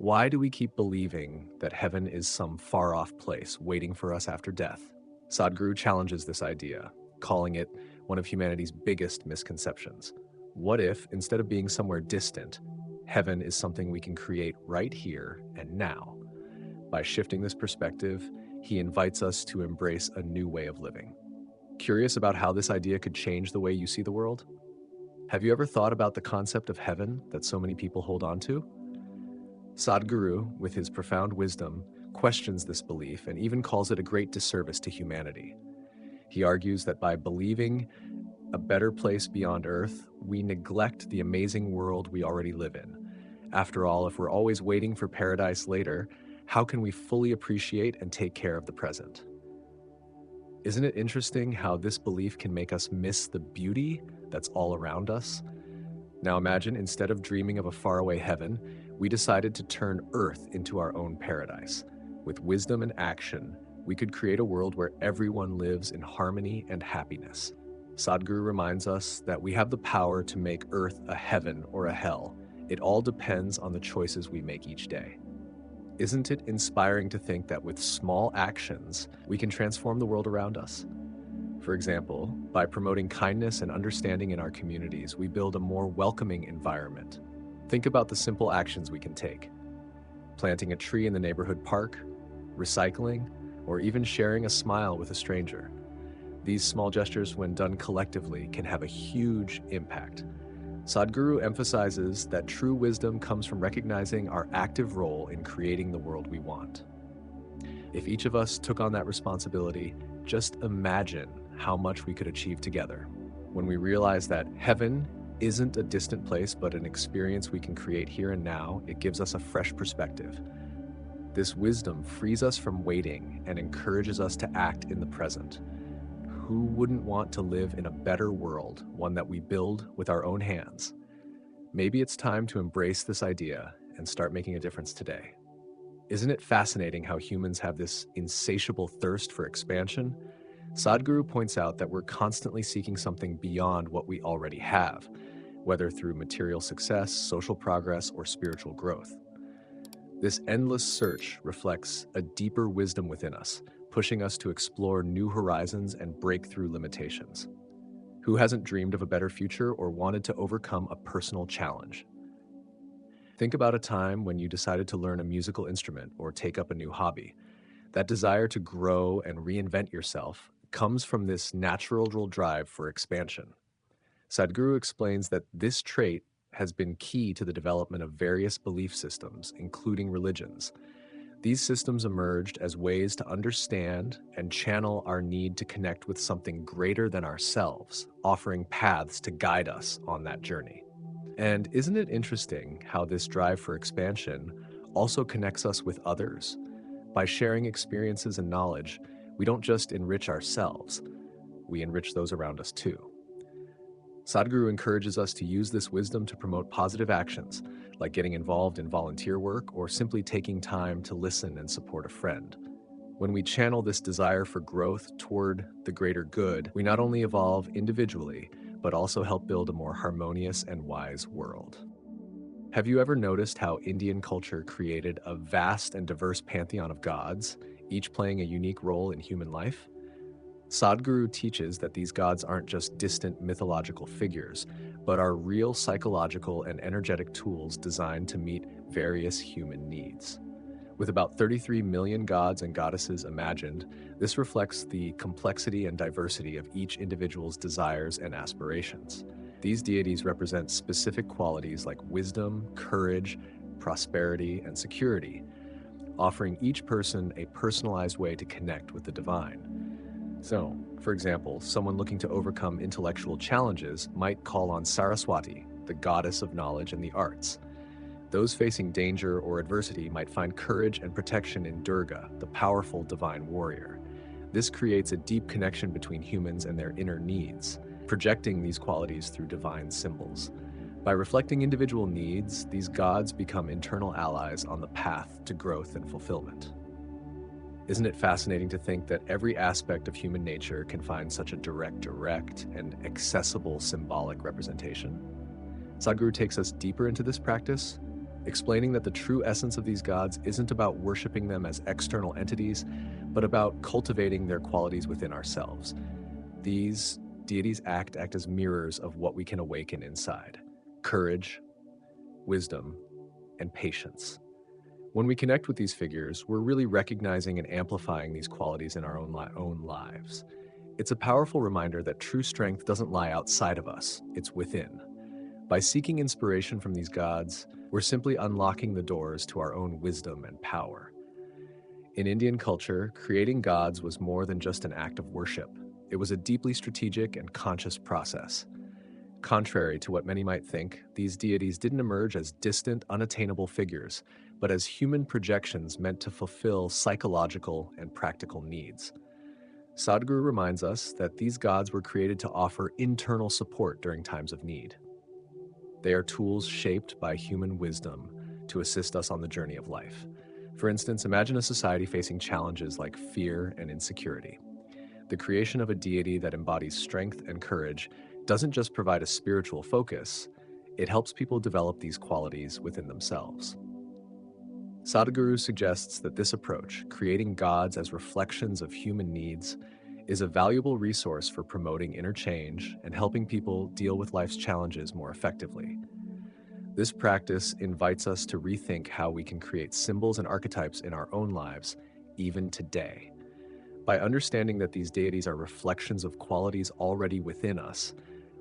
Why do we keep believing that heaven is some far-off place waiting for us after death? Sadhguru challenges this idea, calling it one of humanity's biggest misconceptions. What if, instead of being somewhere distant, heaven is something we can create right here and now? By shifting this perspective, he invites us to embrace a new way of living. Curious about how this idea could change the way you see the world? Have you ever thought about the concept of heaven that so many people hold on to? Sadhguru, with his profound wisdom, questions this belief and even calls it a great disservice to humanity. He argues that by believing a better place beyond Earth, we neglect the amazing world we already live in. After all, if we're always waiting for paradise later, how can we fully appreciate and take care of the present? Isn't it interesting how this belief can make us miss the beauty that's all around us? Now imagine, instead of dreaming of a faraway heaven, we decided to turn Earth into our own paradise. With wisdom and action, we could create a world where everyone lives in harmony and happiness. Sadhguru reminds us that we have the power to make Earth a heaven or a hell. It all depends on the choices we make each day. Isn't it inspiring to think that with small actions, we can transform the world around us? For example, by promoting kindness and understanding in our communities, we build a more welcoming environment. Think about the simple actions we can take. Planting a tree in the neighborhood park, recycling, or even sharing a smile with a stranger. These small gestures, when done collectively, can have a huge impact. Sadhguru emphasizes that true wisdom comes from recognizing our active role in creating the world we want. If each of us took on that responsibility, just imagine how much we could achieve together. When we realize that heaven isn't a distant place, but an experience we can create here and now, it gives us a fresh perspective. This wisdom frees us from waiting and encourages us to act in the present. Who wouldn't want to live in a better world, one that we build with our own hands? Maybe it's time to embrace this idea and start making a difference today. Isn't it fascinating how humans have this insatiable thirst for expansion? Sadhguru points out that we're constantly seeking something beyond what we already have, whether through material success, social progress, or spiritual growth. This endless search reflects a deeper wisdom within us, pushing us to explore new horizons and break through limitations. Who hasn't dreamed of a better future or wanted to overcome a personal challenge? Think about a time when you decided to learn a musical instrument or take up a new hobby. That desire to grow and reinvent yourself comes from this natural drive for expansion. Sadhguru explains that this trait has been key to the development of various belief systems, including religions. These systems emerged as ways to understand and channel our need to connect with something greater than ourselves, offering paths to guide us on that journey. And isn't it interesting how this drive for expansion also connects us with others? By sharing experiences and knowledge, we don't just enrich ourselves, we enrich those around us too. Sadhguru encourages us to use this wisdom to promote positive actions, like getting involved in volunteer work or simply taking time to listen and support a friend. When we channel this desire for growth toward the greater good, we not only evolve individually, but also help build a more harmonious and wise world. Have you ever noticed how Indian culture created a vast and diverse pantheon of gods, each playing a unique role in human life? Sadhguru teaches that these gods aren't just distant mythological figures, but are real psychological and energetic tools designed to meet various human needs. With about 33 million gods and goddesses imagined, this reflects the complexity and diversity of each individual's desires and aspirations. These deities represent specific qualities like wisdom, courage, prosperity, and security, offering each person a personalized way to connect with the divine. So, for example, someone looking to overcome intellectual challenges might call on Saraswati, the goddess of knowledge and the arts. Those facing danger or adversity might find courage and protection in Durga, the powerful divine warrior. This creates a deep connection between humans and their inner needs, projecting these qualities through divine symbols. By reflecting individual needs, these gods become internal allies on the path to growth and fulfillment. Isn't it fascinating to think that every aspect of human nature can find such a direct and accessible symbolic representation? Sadhguru takes us deeper into this practice, explaining that the true essence of these gods isn't about worshiping them as external entities, but about cultivating their qualities within ourselves. These deities act as mirrors of what we can awaken inside: courage, wisdom, and patience. When we connect with these figures, we're really recognizing and amplifying these qualities in our own lives. It's a powerful reminder that true strength doesn't lie outside of us, it's within. By seeking inspiration from these gods, we're simply unlocking the doors to our own wisdom and power. In Indian culture, creating gods was more than just an act of worship. It was a deeply strategic and conscious process. Contrary to what many might think, these deities didn't emerge as distant, unattainable figures, but as human projections meant to fulfill psychological and practical needs. Sadhguru reminds us that these gods were created to offer internal support during times of need. They are tools shaped by human wisdom to assist us on the journey of life. For instance, imagine a society facing challenges like fear and insecurity. The creation of a deity that embodies strength and courage doesn't just provide a spiritual focus, it helps people develop these qualities within themselves. Sadhguru suggests that this approach, creating gods as reflections of human needs, is a valuable resource for promoting inner change and helping people deal with life's challenges more effectively. This practice invites us to rethink how we can create symbols and archetypes in our own lives, even today. By understanding that these deities are reflections of qualities already within us,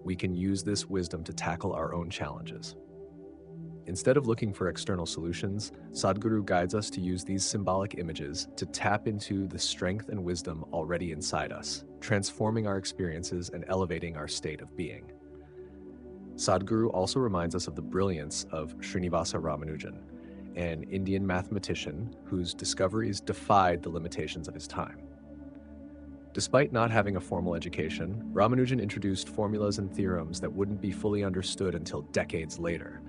we can use this wisdom to tackle our own challenges. Instead of looking for external solutions, Sadhguru guides us to use these symbolic images to tap into the strength and wisdom already inside us, transforming our experiences and elevating our state of being. Sadhguru also reminds us of the brilliance of Srinivasa Ramanujan, an Indian mathematician whose discoveries defied the limitations of his time. Despite not having a formal education, Ramanujan introduced formulas and theorems that wouldn't be fully understood until decades later.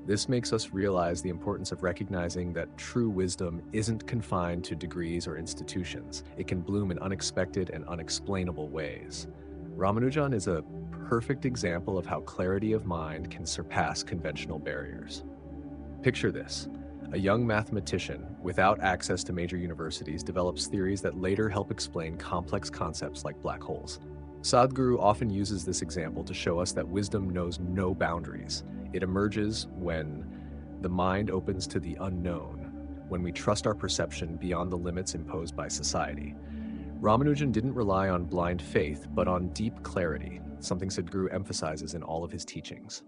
This makes us realize the importance of recognizing that true wisdom isn't confined to degrees or institutions. It can bloom in unexpected and unexplainable ways. Ramanujan is a perfect example of how clarity of mind can surpass conventional barriers. Picture this: a young mathematician without access to major universities develops theories that later help explain complex concepts like black holes. Sadhguru often uses this example to show us that wisdom knows no boundaries. It emerges when the mind opens to the unknown, when we trust our perception beyond the limits imposed by society. Ramanujan didn't rely on blind faith, but on deep clarity, something Sadhguru emphasizes in all of his teachings.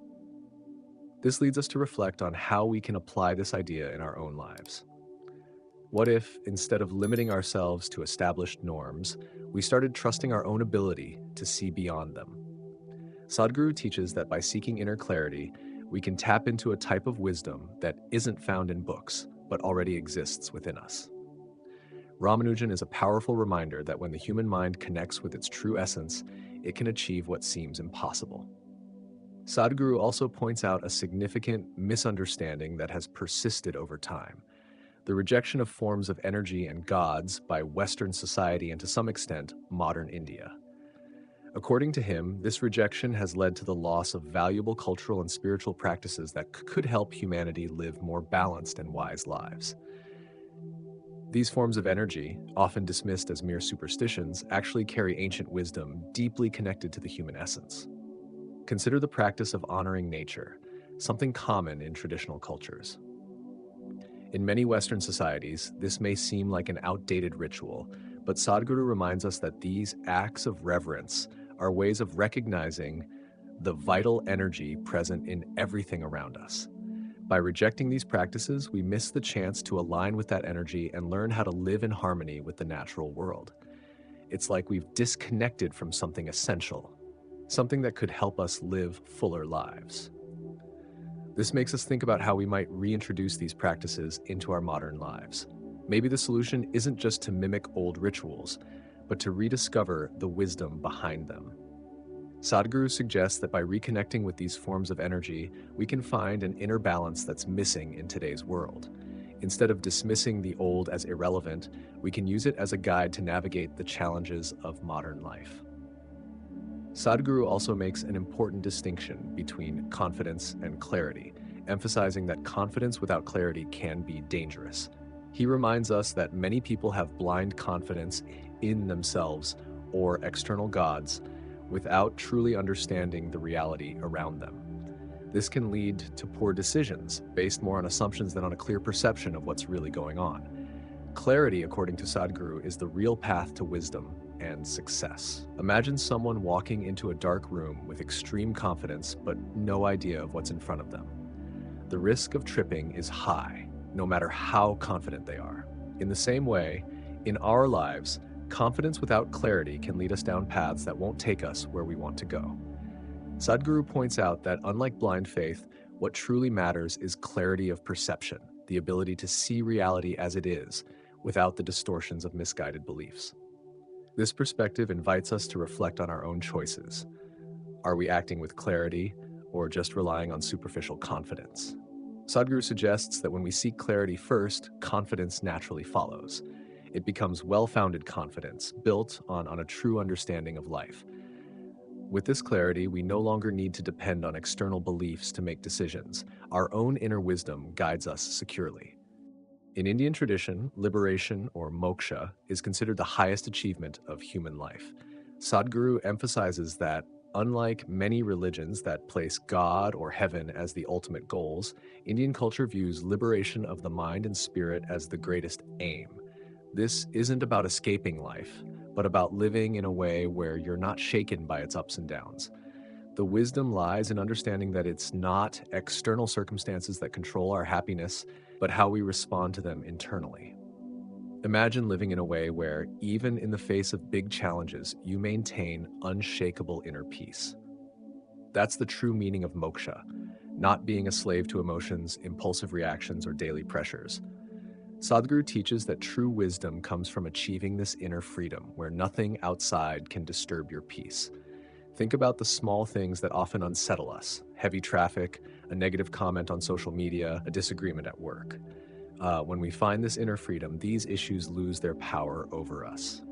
This leads us to reflect on how we can apply this idea in our own lives. What if, instead of limiting ourselves to established norms, we started trusting our own ability to see beyond them? Sadhguru teaches that by seeking inner clarity, we can tap into a type of wisdom that isn't found in books, but already exists within us. Ramanujan is a powerful reminder that when the human mind connects with its true essence, it can achieve what seems impossible. Sadhguru also points out a significant misunderstanding that has persisted over time: the rejection of forms of energy and gods by Western society and, to some extent, modern India. According to him, this rejection has led to the loss of valuable cultural and spiritual practices that could help humanity live more balanced and wise lives. These forms of energy, often dismissed as mere superstitions, actually carry ancient wisdom deeply connected to the human essence. Consider the practice of honoring nature, something common in traditional cultures. In many Western societies, this may seem like an outdated ritual, but Sadhguru reminds us that these acts of reverence are ways of recognizing the vital energy present in everything around us. By rejecting these practices, we miss the chance to align with that energy and learn how to live in harmony with the natural world. It's like we've disconnected from something essential, something that could help us live fuller lives. This makes us think about how we might reintroduce these practices into our modern lives. Maybe the solution isn't just to mimic old rituals, but to rediscover the wisdom behind them. Sadhguru suggests that by reconnecting with these forms of energy, we can find an inner balance that's missing in today's world. Instead of dismissing the old as irrelevant, we can use it as a guide to navigate the challenges of modern life. Sadhguru also makes an important distinction between confidence and clarity, emphasizing that confidence without clarity can be dangerous. He reminds us that many people have blind confidence in themselves or external gods without truly understanding the reality around them. This can lead to poor decisions based more on assumptions than on a clear perception of what's really going on. Clarity, according to Sadhguru, is the real path to wisdom and success. Imagine someone walking into a dark room with extreme confidence but no idea of what's in front of them. The risk of tripping is high, no matter how confident they are. In the same way, in our lives, confidence without clarity can lead us down paths that won't take us where we want to go. Sadhguru points out that unlike blind faith, what truly matters is clarity of perception, the ability to see reality as it is, without the distortions of misguided beliefs. This perspective invites us to reflect on our own choices. Are we acting with clarity or just relying on superficial confidence? Sadhguru suggests that when we seek clarity first, confidence naturally follows. It becomes well-founded confidence, built on a true understanding of life. With this clarity, we no longer need to depend on external beliefs to make decisions. Our own inner wisdom guides us securely. In Indian tradition, liberation, or moksha, is considered the highest achievement of human life. Sadhguru emphasizes that, unlike many religions that place God or heaven as the ultimate goals, Indian culture views liberation of the mind and spirit as the greatest aim. This isn't about escaping life, but about living in a way where you're not shaken by its ups and downs. The wisdom lies in understanding that it's not external circumstances that control our happiness, but how we respond to them internally. Imagine living in a way where, even in the face of big challenges, you maintain unshakable inner peace. That's the true meaning of moksha, not being a slave to emotions, impulsive reactions, or daily pressures. Sadhguru teaches that true wisdom comes from achieving this inner freedom, where nothing outside can disturb your peace. Think about the small things that often unsettle us: heavy traffic, a negative comment on social media, a disagreement at work. When we find this inner freedom, these issues lose their power over us.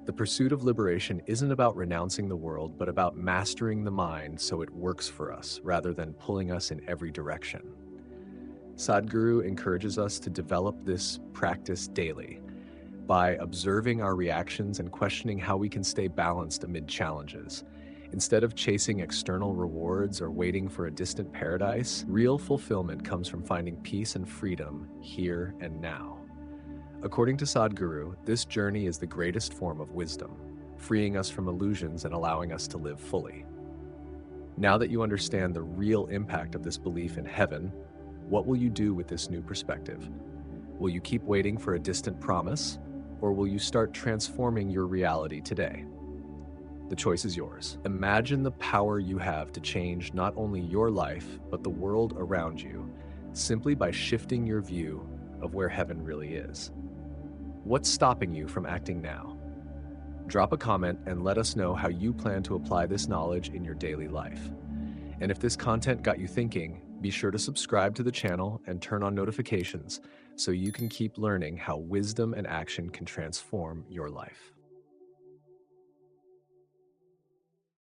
The pursuit of liberation isn't about renouncing the world, but about mastering the mind so it works for us, rather than pulling us in every direction. Sadhguru encourages us to develop this practice daily by observing our reactions and questioning how we can stay balanced amid challenges. Instead of chasing external rewards or waiting for a distant paradise, real fulfillment comes from finding peace and freedom here and now. According to Sadhguru, this journey is the greatest form of wisdom, freeing us from illusions and allowing us to live fully. Now that you understand the real impact of this belief in heaven, what will you do with this new perspective? Will you keep waiting for a distant promise, or will you start transforming your reality today? The choice is yours. Imagine the power you have to change not only your life, but the world around you, simply by shifting your view of where heaven really is. What's stopping you from acting now? Drop a comment and let us know how you plan to apply this knowledge in your daily life. And if this content got you thinking, be sure to subscribe to the channel and turn on notifications so you can keep learning how wisdom and action can transform your life.